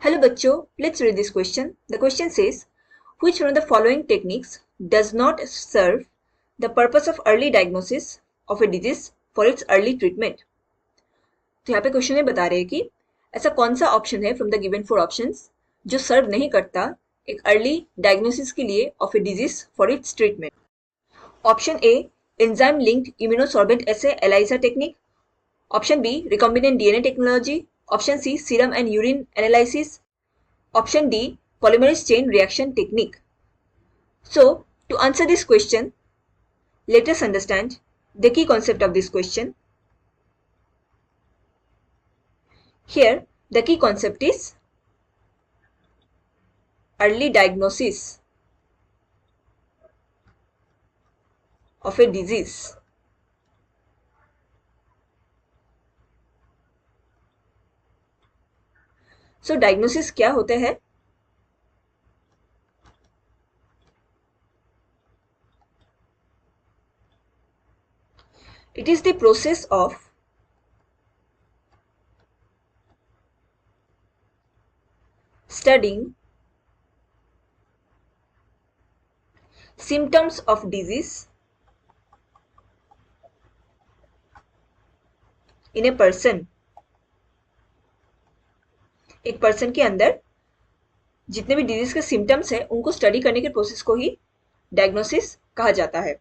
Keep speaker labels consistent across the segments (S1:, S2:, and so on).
S1: Hello bachcho, let's read this question. The question says, which one of the following techniques does not serve the purpose of early diagnosis of a disease for its early treatment? तो यहाँ पे question में बता रहे हैं कि ऐसा कौन सा ऑप्शन है from the given four options जो सर्व नहीं करता एक अर्ली डायग्नोसिस के लिए of a disease for its treatment. Option A, enzyme linked immunosorbent assay ELISA technique. Option B, recombinant DNA technology. Option C, serum and urine analysis. Option D, polymerase chain reaction technique. So, to answer this question, let us understand the key concept of this question. Here, the key concept is early diagnosis of a disease. So, diagnosis क्या होता है? It is the process of studying symptoms of disease in a person. एक person के अंदर जितने भी disease के symptoms है उनको स्टडी करने के प्रोसेस को ही डायग्नोसिस कहा जाता है.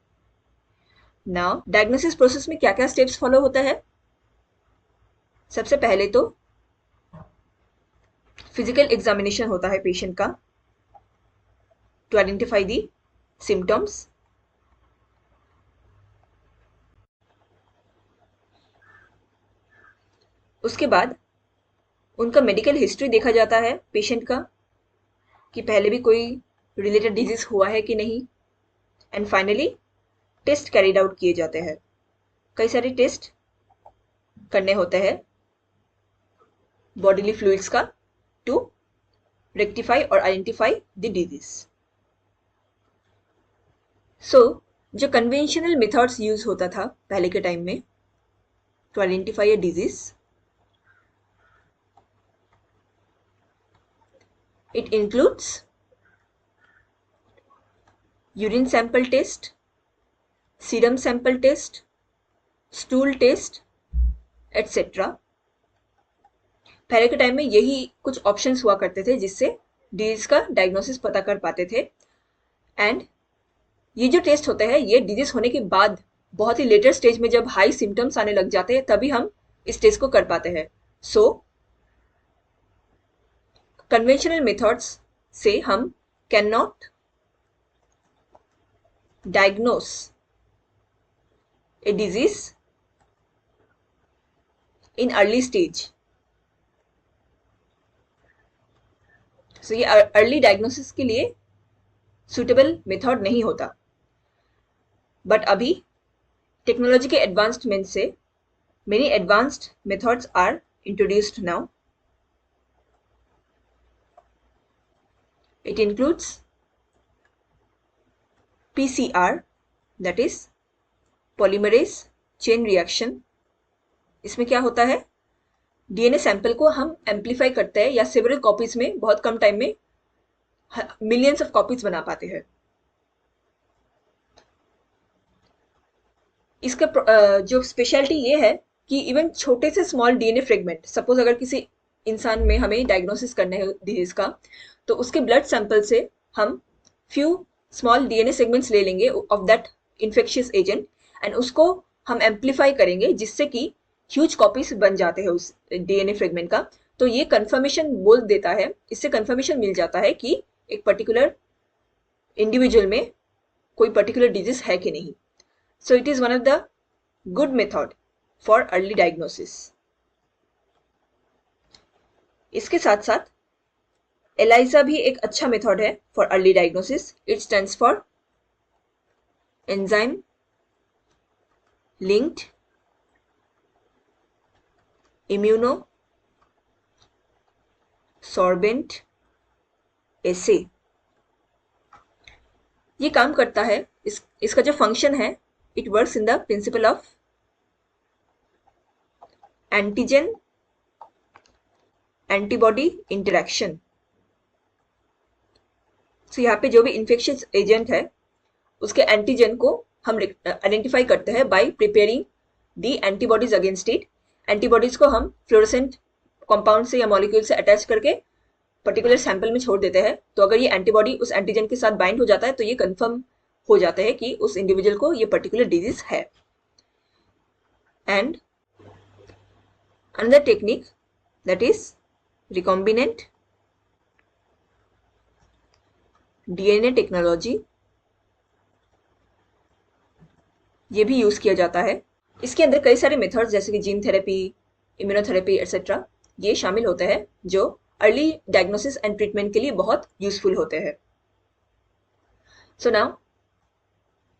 S1: नाउ डायग्नोसिस प्रोसेस में क्या क्या स्टेप्स फॉलो होता है? सबसे पहले तो फिजिकल एग्जामिनेशन होता है पेशेंट का टू आइडेंटिफाई दी सिम्टम्स. उसके बाद उनका मेडिकल हिस्ट्री देखा जाता है पेशेंट का कि पहले भी कोई रिलेटेड डिजीज हुआ है कि नहीं. And finally test carried out किए जाते हैं. कई सारे टेस्ट करने होते हैं बॉडीली फ्लूइड्स का टू रेक्टिफाई और आइडेंटिफाई द डिजीज. सो जो कन्वेंशनल मेथड्स यूज होता था पहले के टाइम में to identify a disease, it includes urine sample test, serum sample test, stool test, etc. पहले के टाइम में यही कुछ ऑप्शंस हुआ करते थे जिससे डिजीज का डायग्नोसिस पता कर पाते थे. एंड ये जो टेस्ट होते हैं ये डिजीज होने के बाद बहुत ही लेटर स्टेज में जब हाई सिम्टम्स आने लग जाते हैं तभी हम इस टेस्ट को कर पाते हैं. सो कन्वेंशनल मेथड्स से हम can not diagnose a disease in early stage. So ये अर्ली डायग्नोसिस के लिए सुटेबल मेथड नहीं होता. बट अभी टेक्नोलॉजी के एडवांसमेंट से many advanced methods are introduced now. It includes PCR, that is polymerase chain reaction. इसमें क्या होता है? डीएनए सैंपल को हम एम्पलीफाई करते हैं या सेवरल कॉपीज में बहुत कम टाइम में मिलियंस ऑफ कॉपीज बना पाते हैं. इसका जो स्पेशलिटी ये है कि इवन छोटे से स्मॉल डीएनए फ्रेगमेंट, सपोज अगर किसी इंसान में हमें डायग्नोसिस करना है डिजीज का, तो उसके ब्लड सैंपल से हम फ्यू स्मॉल डीएनए सेगमेंट्स ले लेंगे of that infectious agent and उसको हम एम्पलीफाई करेंगे जिससे कि ह्यूज कॉपीज बन जाते हैं उस डीएनए फ्रेगमेंट का. तो ये कंफर्मेशन बोल देता है, इससे कंफर्मेशन मिल जाता है कि एक पर्टिकुलर इंडिविजुअल में कोई पर्टिकुलर डिजीज है कि नहीं. So it is one of the good method for early diagnosis. इसके साथ साथ एलाइजा भी एक अच्छा मेथड है for early diagnosis. It stands for enzyme linked immunosorbent assay. ये काम करता है, इसका जो फंक्शन है, it works in the principle of antigen antibody interaction. तो यहाँ पे जो भी इन्फेक्शियस एजेंट है उसके एंटीजन को हम आइडेंटिफाई करते हैं bye preparing the antibodies against it. Antibodies को हम फ्लोरोसेंट कंपाउंड से या मॉलिक्यूल से अटैच करके पर्टिकुलर सैंपल में छोड़ देते हैं। तो अगर ये एंटीबॉडी उस एंटीजन के साथ बाइंड हो जाता है तो ये कंफर्म हो जाता है कि उस इंडिविजुअल को ये पर्टिकुलर डिजीज है। And another technique that is recombinant DNA technology, ये भी यूज किया जाता है। इसके अंदर कई सारे मेथड्स जैसे कि जीन थेरेपी, इम्यूनोथेरेपी एटसेट्रा ये शामिल होते हैं जो अर्ली डायग्नोसिस एंड ट्रीटमेंट के लिए बहुत यूजफुल होते हैं। सो नाउ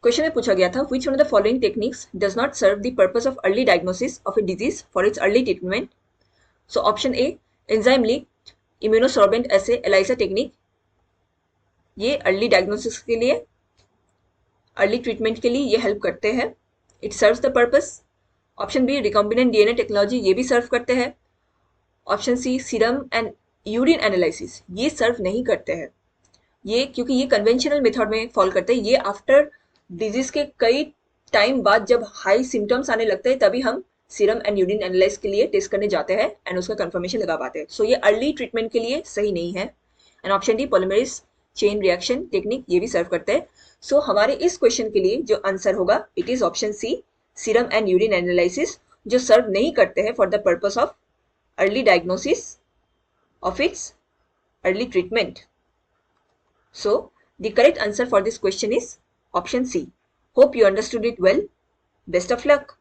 S1: क्वेश्चन में पूछा गया था which one of the following techniques does not serve the purpose of early diagnosis of a disease for its early treatment? So option A enzyme linked immunosorbent assay ELISA technique, ये early diagnosis के लिए, early treatment के लिए ये help करते हैं। It serves the purpose. Option B recombinant DNA technology, ये भी सर्व करते हैं। Option C serum and urine analysis, ये सर्व नहीं करते हैं, ये क्योंकि ये कन्वेंशनल मेथड में फॉल करते हैं। ये आफ्टर डिजीज के कई टाइम बाद जब हाई सिम्टम्स आने लगते हैं तभी हम सीरम एंड यूरिन एनालाइज के लिए टेस्ट करने जाते हैं एंड उसका कंफर्मेशन लगा पाते हैं। सो ये अर्ली ट्रीटमेंट के लिए सही नहीं है। And option D polymerase chain reaction technique, ये भी सर्व करते हैं। सो हमारे इस क्वेश्चन के लिए जो आंसर होगा it is option C serum and urine analysis, जो सर्व नहीं करते हैं for the purpose of early diagnosis of its early treatment. So the correct answer for this question is option C. Hope you understood it well. Best of luck.